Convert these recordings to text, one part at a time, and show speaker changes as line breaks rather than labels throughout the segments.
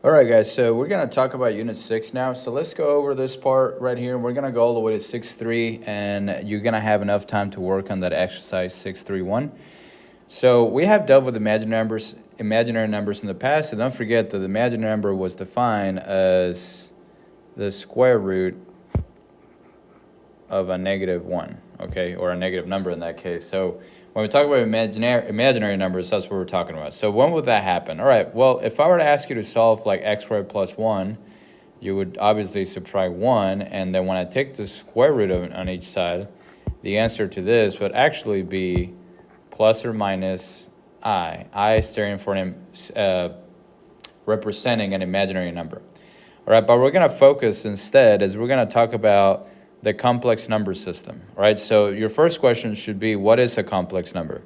All right, guys, so we're going to talk about Unit 6 now. So let's go over this part right here. We're going to go all the way to 6.3, and you're going to have enough time to work on that exercise 6.3.1. So we have dealt with imaginary numbers in the past, and don't forget that the imaginary number was defined as the square root of a negative 1, okay, or a negative number in that case. So when we talk about imaginary numbers, that's what we're talking about. So when would that happen? All right, well, if I were to ask you to solve like x squared plus 1, you would obviously subtract 1, and then when I take the square root of it on each side, the answer to this would actually be plus or minus I standing for representing an imaginary number. All right, but we're going to focus instead is we're going to talk about the complex number system. All right, so your first question should be, what is a complex number?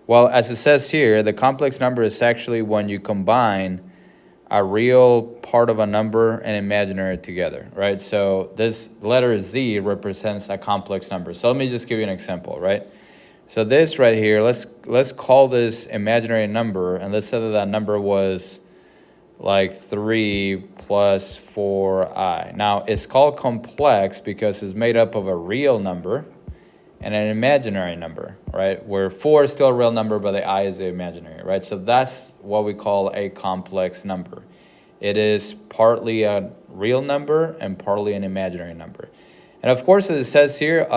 Well, as it says here, the complex number is actually when you combine a real part of a number and imaginary together, right? So this letter Z represents a complex number. So let me just give you an example, right? So this right here, let's call this imaginary number, and let's say that number was like 3 plus 4i. Now, it's called complex because it's made up of a real number and an imaginary number, right? Where 4 is still a real number, but the I is the imaginary, right? So that's what we call a complex number. It is partly a real number and partly an imaginary number. And of course, as it says here,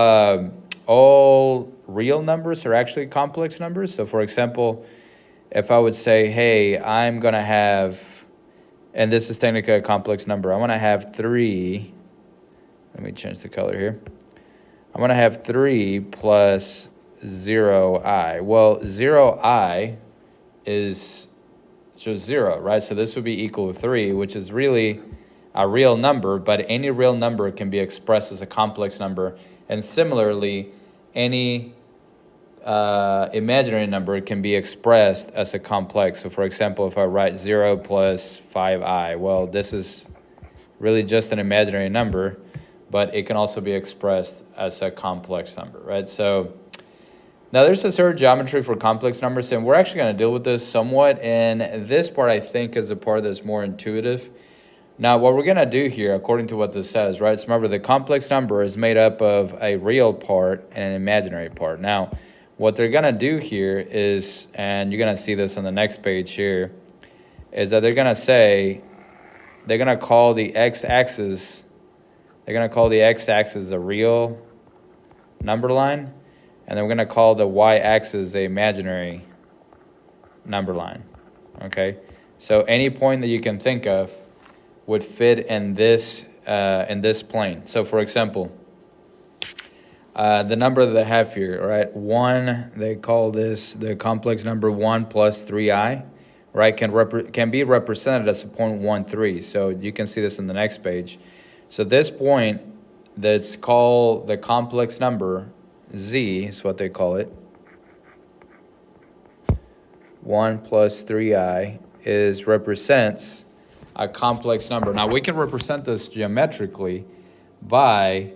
all real numbers are actually complex numbers. So for example, if I would say, hey, I'm going to have, and this is technically a complex number, I'm going to have 3, let me change the color here. I'm going to have 3 plus 0i. Well, 0i is just 0, right? So this would be equal to 3, which is really a real number, but any real number can be expressed as a complex number. And similarly, any imaginary number can be expressed as a complex. So for example, if I write 0 plus 5i, well, this is really just an imaginary number, but it can also be expressed as a complex number, right? So now there's a certain geometry for complex numbers, and we're actually going to deal with this somewhat, and this part I think is the part that's more intuitive. Now what we're going to do here, according to what this says, right, so remember the complex number is made up of a real part and an imaginary part. Now what they're going to do here is, and you're going to see this on the next page here, is that they're going to say, they're going to call the x-axis, a real number line, and then we're going to call the y-axis the imaginary number line, okay? So any point that you can think of would fit in this plane. So for example, the number that they have here, right? 1, they call this the complex number 1 plus 3i, right? Can be represented as a 0.13. So you can see this in the next page. So this point that's called the complex number, Z is what they call it, 1 plus 3i, represents a complex number. Now we can represent this geometrically by,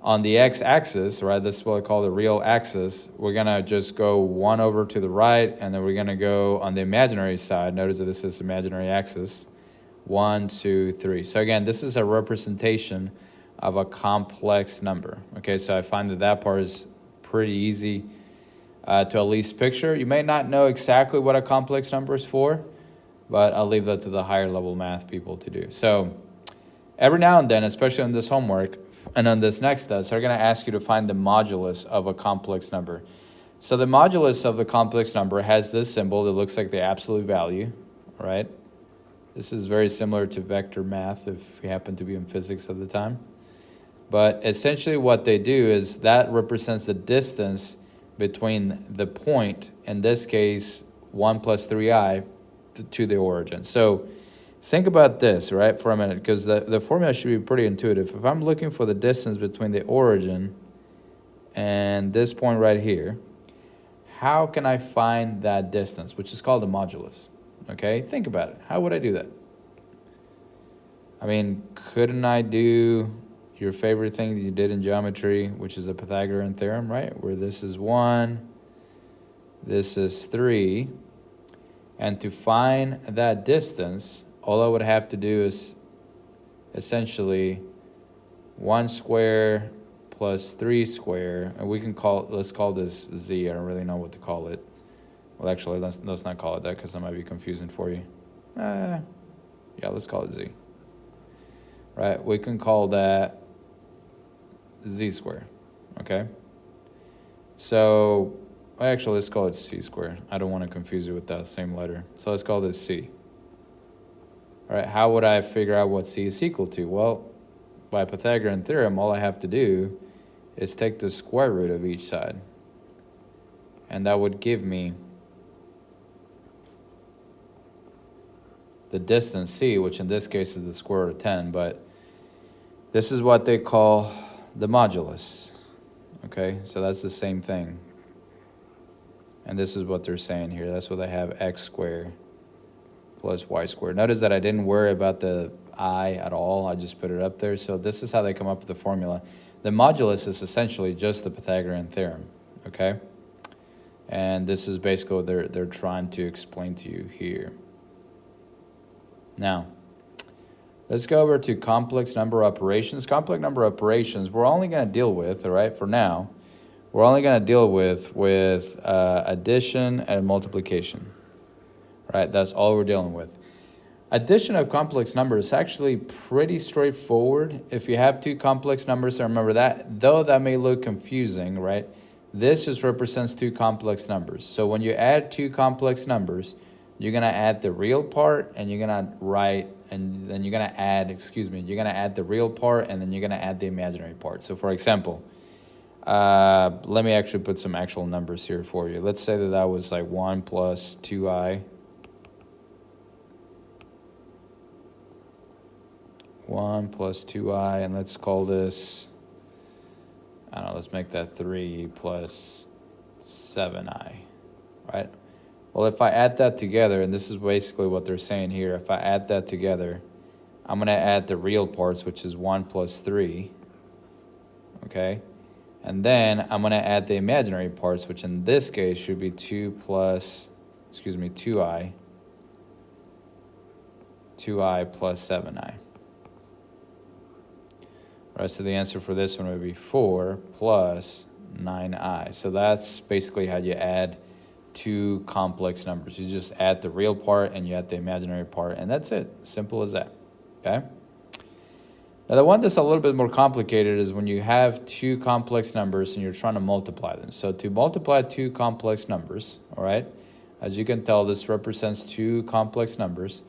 on the x-axis, right, this is what I call the real axis, we're going to just go 1 over to the right, and then we're going to go on the imaginary side. Notice that this is imaginary axis. 1, 2, 3. So again, this is a representation of a complex number. Okay, so I find that part is pretty easy to at least picture. You may not know exactly what a complex number is for, but I'll leave that to the higher level math people to do. So every now and then, especially on this homework and on this next test, they're going to ask you to find the modulus of a complex number. So the modulus of the complex number has this symbol that looks like the absolute value, right? This is very similar to vector math if you happen to be in physics at the time. But essentially what they do is that represents the distance between the point, in this case 1 plus 3i, to the origin. So think about this, right, for a minute, because the formula should be pretty intuitive. If I'm looking for the distance between the origin and this point right here, how can I find that distance, which is called the modulus? Okay, think about it. How would I do that? I mean, couldn't I do your favorite thing that you did in geometry, which is the Pythagorean theorem, right? Where this is 1, this is 3. And to find that distance, all I would have to do is essentially 1 square plus 3 square, and we can let's call this z. I don't really know what to call it. Well, actually, let's not call it that because that might be confusing for you. Yeah, let's call it z. Right, we can call that z squared, okay? So, actually, let's call it c squared. I don't want to confuse it with that same letter. So let's call this c. All right, how would I figure out what c is equal to? Well, by Pythagorean theorem, all I have to do is take the square root of each side. And that would give me the distance c, which in this case is the square root of 10, but this is what they call the modulus. Okay, so that's the same thing. And this is what they're saying here. That's what they have, x squared plus y squared. Notice that I didn't worry about the I at all. I just put it up there. So this is how they come up with the formula. The modulus is essentially just the Pythagorean theorem, okay? And this is basically what they're trying to explain to you here. Now, let's go over to complex number operations. Complex number operations, we're only going to deal with, all right, for now, we're only going to deal with addition and multiplication. Right, that's all we're dealing with. Addition of complex numbers is actually pretty straightforward. If you have two complex numbers, so remember that, though that may look confusing, right? This just represents two complex numbers. So when you add two complex numbers, you're gonna add the real part and you're gonna you're gonna add the real part and then you're gonna add the imaginary part. So for example, let me actually put some actual numbers here for you. Let's say that was like 1 plus 2i. 1 plus 2i, and let's call this, I don't know, let's make that 3 plus 7i, right? Well, if I add that together, and this is basically what they're saying here, if I add that together, I'm going to add the real parts, which is 1 plus 3, okay? And then I'm going to add the imaginary parts, which in this case should be 2i plus 7i. All right, so the answer for this one would be 4 plus 9i. So that's basically how you add two complex numbers. You just add the real part and you add the imaginary part, and that's it. Simple as that, okay? Now, the one that's a little bit more complicated is when you have two complex numbers and you're trying to multiply them. So to multiply two complex numbers, all right, as you can tell, this represents two complex numbers.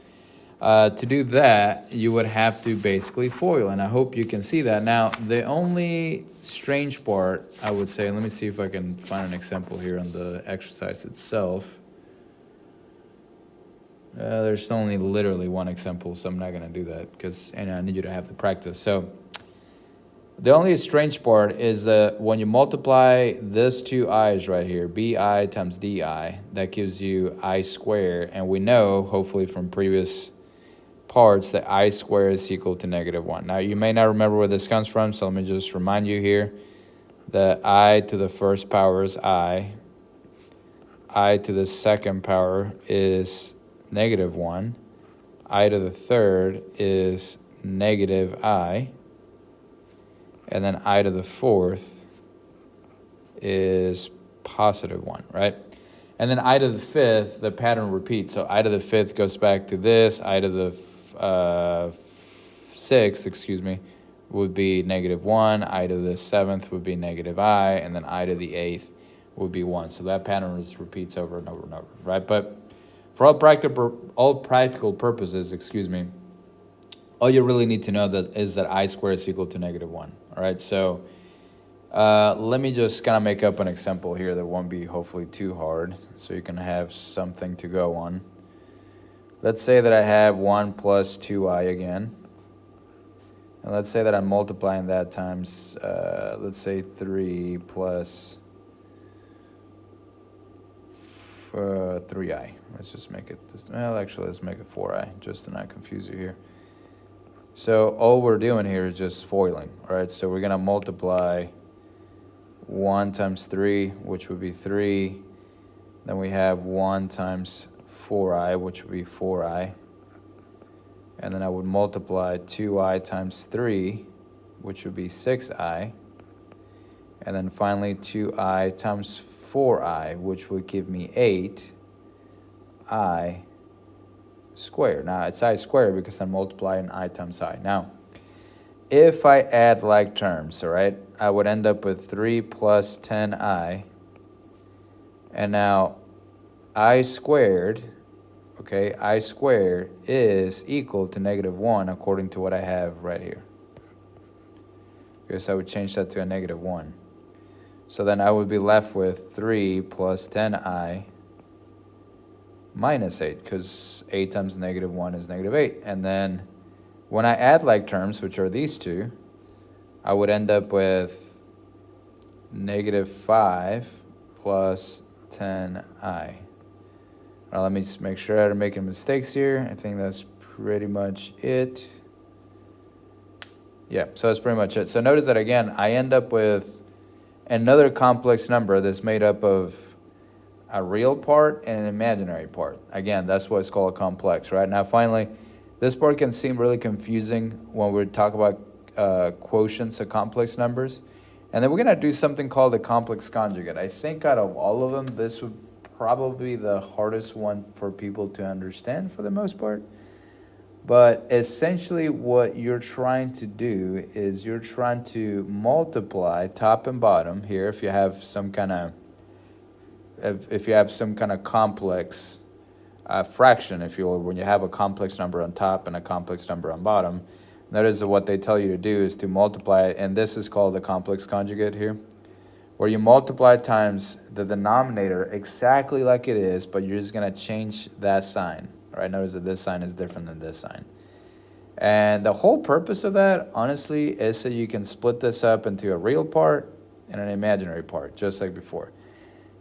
To do that, you would have to basically FOIL, and I hope you can see that. Now, the only strange part, I would say, let me see if I can find an example here on the exercise itself. There's only literally one example, so I'm not going to do that because I need you to have the practice. So the only strange part is that when you multiply this two i's right here, bi times di, that gives you I squared, and we know, hopefully from previous parts, that I squared is equal to -1. Now, you may not remember where this comes from, so let me just remind you here that I to the first power is I to the second power is -1, I to the third is -I, and then I to the fourth is +1, right? And then I to the fifth, the pattern repeats. So I to the fifth goes back to this, I to the sixth, would be -1, I to the seventh would be -I, and then I to the eighth would be 1. So that pattern just repeats over and over and over, right? But for all practical purposes, all you really need to know is that I squared is equal to -1, all right? So let me just kind of make up an example here that won't be hopefully too hard, so you can have something to go on. Let's say that I have 1 plus 2i again. And let's say that I'm multiplying that times, let's say 3 plus 3i. Let's just make it this. Well, actually, let's make it 4i, just to not confuse you here. So all we're doing here is just FOILing, all right? So we're going to multiply 1 times 3, which would be 3. Then we have 1 times 4i, which would be 4i. and then I would multiply 2i times 3, which would be 6i, and then finally 2i times 4i, which would give me 8i squared. Now it's I squared because I'm multiplying I times I. Now, if I add like terms, all right, I would end up with 3 plus 10i, and now I squared, okay, I squared is equal to -1 according to what I have right here. Okay, so I would change that to a -1. So then I would be left with 3 plus 10i minus 8, because 8 times -1 is -8. And then when I add like terms, which are these two, I would end up with -5 plus 10i. Now let me just make sure I don't make any mistakes here. I think that's pretty much it. Yeah, so that's pretty much it. So notice that again, I end up with another complex number that's made up of a real part and an imaginary part. Again, that's what's called complex, right? Now finally, this part can seem really confusing when we talk about quotients of complex numbers. And then we're going to do something called the complex conjugate. I think out of all of them, this would probably be the hardest one for people to understand for the most part. But essentially what you're trying to do is you're trying to multiply top and bottom here if you have some kind of complex fraction, if you will, when you have a complex number on top and a complex number on bottom. Notice that what they tell you to do is to multiply it, and this is called the complex conjugate here, where you multiply times the denominator exactly like it is, but you're just going to change that sign. All right, notice that this sign is different than this sign. And the whole purpose of that, honestly, is so you can split this up into a real part and an imaginary part, just like before.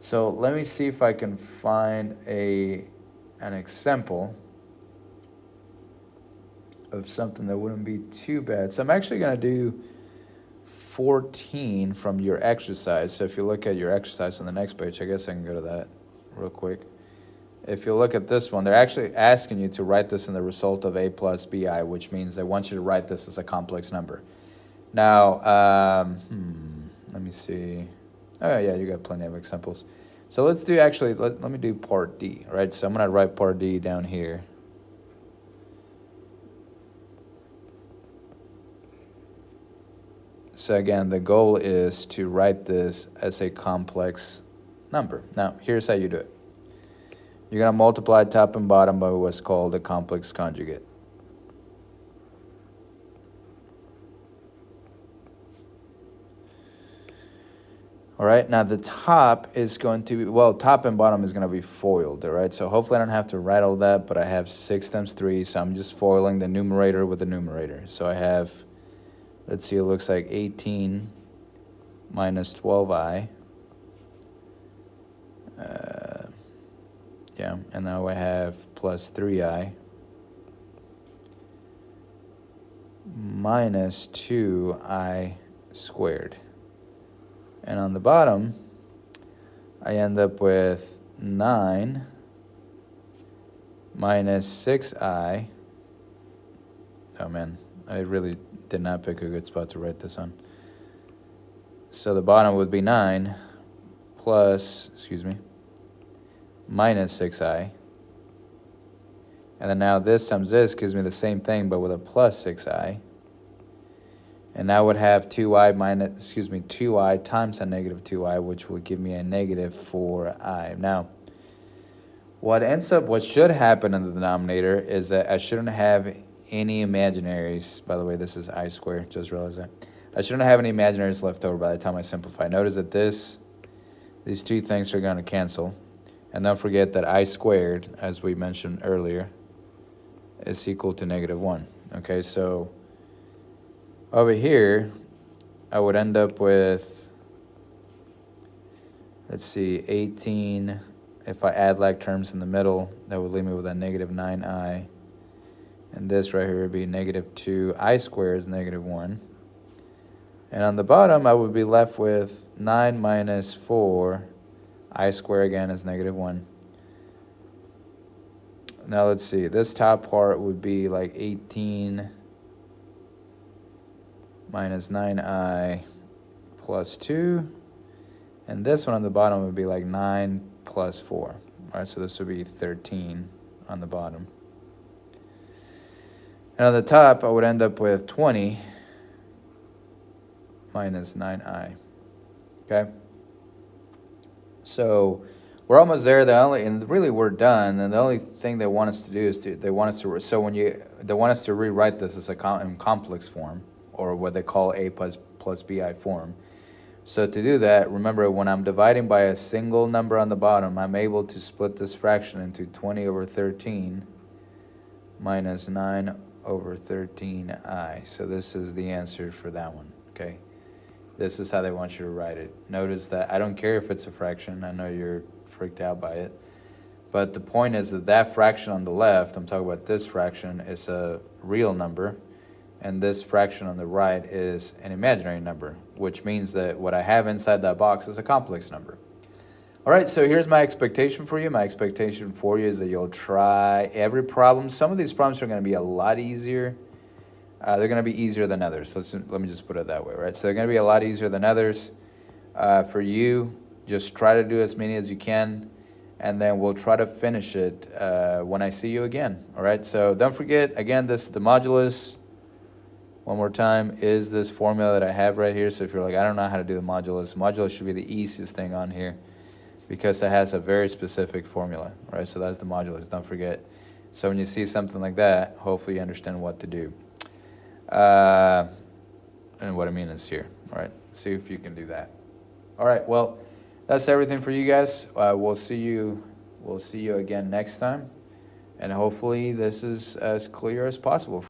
So let me see if I can find an example of something that wouldn't be too bad. So I'm actually going to do 14 from your exercise. So if you look at your exercise on the next page, I guess I can go to that real quick. If you look at this one, they're actually asking you to write this in the result of a plus bi, which means they want you to write this as a complex number. Now, let me see. Oh, yeah, you got plenty of examples. So let's do actually, let me do part D, right? So I'm going to write part D down here. So again, the goal is to write this as a complex number. Now, here's how you do it. You're going to multiply top and bottom by what's called a complex conjugate. All right, now the top is going to be, well, top and bottom is going to be FOILed, all right? So hopefully I don't have to write all that, but I have 6 times 3, so I'm just FOILing the numerator with the numerator. So I have, let's see, it looks like 18 minus 12i. Yeah, and now I have plus 3i minus 2i squared. And on the bottom, I end up with 9 minus 6i. Oh man, I really did not pick a good spot to write this on. So the bottom would be 9 plus, minus 6i. And then now this times this gives me the same thing, but with a plus 6i. And I would have 2i times a negative 2i, which would give me a negative 4i. Now, what should happen in the denominator is that I shouldn't have any imaginaries. By the way, this is I squared, just realized that. I shouldn't have any imaginaries left over by the time I simplify. Notice that these two things are going to cancel. And don't forget that I squared, as we mentioned earlier, is equal to -1. Okay, so over here, I would end up with, let's see, 18. If I add like terms in the middle, that would leave me with a -9i. And this right here would be -2. I squared is -1. And on the bottom, I would be left with 9 minus 4. I squared again is -1. Now let's see, this top part would be like 18 minus 9i plus 2. And this one on the bottom would be like 9 plus 4. All right, so this would be 13 on the bottom. And on the top, I would end up with 20 minus 9i. Okay? So we're almost there. And really we're done. And the only thing they want us to do is they want us to rewrite this as in complex form, or what they call a plus bi form. So to do that, remember, when I'm dividing by a single number on the bottom, I'm able to split this fraction into 20 over 13 minus 9 over 13i. So this is the answer for that one, okay? This is how they want you to write it. Notice that I don't care if it's a fraction. I know you're freaked out by it. But the point is that fraction on the left, I'm talking about this fraction, is a real number. And this fraction on the right is an imaginary number, which means that what I have inside that box is a complex number. All right, so here's my expectation for you. My expectation for you is that you'll try every problem. Some of these problems are going to be a lot easier. They're going to be easier than others. Let me just put it that way, right? So they're going to be a lot easier than others. For you, just try to do as many as you can, and then we'll try to finish it when I see you again. All right, so don't forget, again, this is the modulus. One more time, is this formula that I have right here. So if you're like, I don't know how to do the modulus should be the easiest thing on here because it has a very specific formula, right? So that's the modulus, don't forget. So when you see something like that, hopefully you understand what to do. And what I mean is here, all right? See if you can do that. All right, well, that's everything for you guys. We'll see you again next time. And hopefully this is as clear as possible.